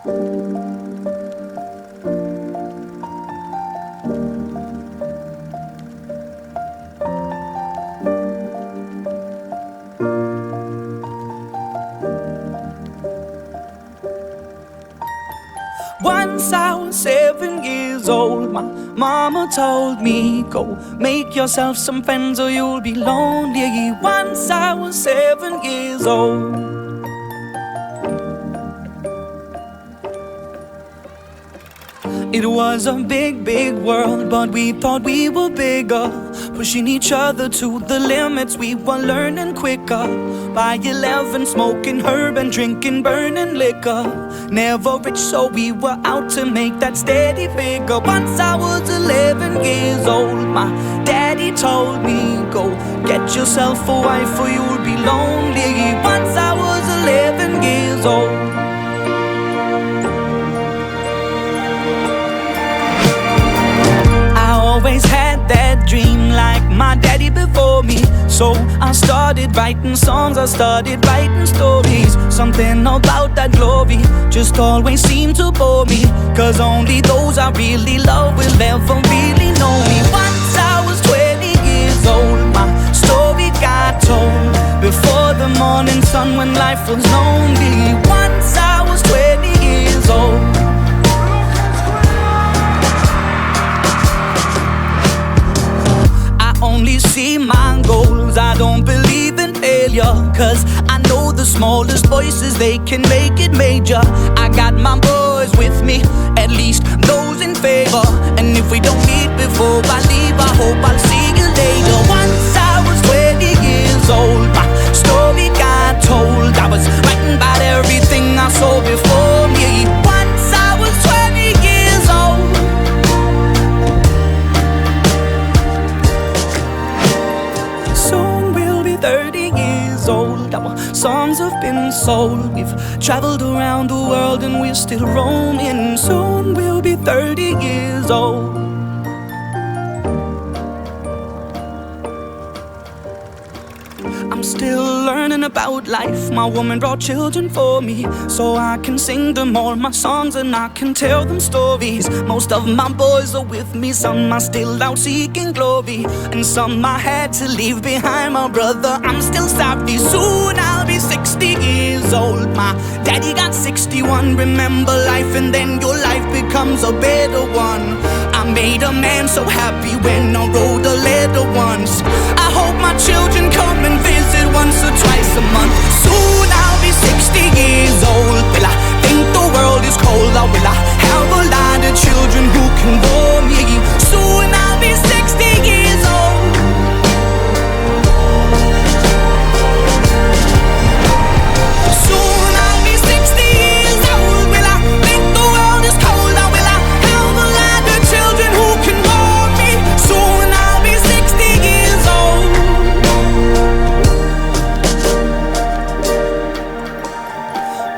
Once I was 7 years old, my mama told me, go make yourself some friends or you'll be lonely. Once I was 7 years old. It was a big, big world, but we thought we were bigger, pushing each other to the limits. We were learning quicker. By 11, smoking herb and drinking burning liquor. Never rich, so we were out to make that steady figure. Once I was 11 years old, my daddy told me, go get yourself a wife or you'll be lonely. Once I was 11 years old. Always had that dream like my daddy before me. So I started writing songs, I started writing stories. Something about that glory just always seemed to bore me, 'cause only those I really love will ever really know me. Once I was 20 years old, my story got told before the morning sun when life was lonely. Once I was 20 years old. Only see my goals, I don't believe in failure, 'cause I know the smallest voices, they can make it major. I got my boys with me, at least those in favor. And if we don't meet before I leave, I hope I'll see you later. Once I was 20 years old, my story got told. I was writing about everything I saw before me. Once I was 20 years old. Soon we'll be 30 years old. Our songs have been sold. We've traveled around the world and we're still roaming. Soon we'll be 30 years old. I'm still learning about life. My woman brought children for me, so I can sing them all my songs and I can tell them stories. Most of my boys are with me, some are still out seeking glory, and some I had to leave behind. My brother, I'm still sorry. Soon I'll be 60 years old. My daddy got 61. Remember life and then your life becomes a better one. I made a man so happy when I wrote a letter once. I hope my children come and visit once or twice a month. Soon I'll be 60 years old. Will I think the world is cold, or will I have a lot of children who can bore me? Soon I'll be 60 years old. Soon I'll be 60 years old. Will I think the world is cold, or will I have a lot of children who can bore me? Soon I'll be 60 years old.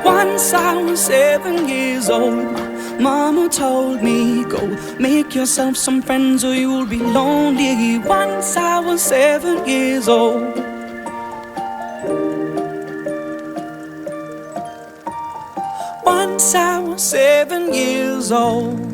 Once I was 7 years old, my mama told me, go make yourself some friends or you'll be lonely. Once I was 7 years old. Once I was 7 years old.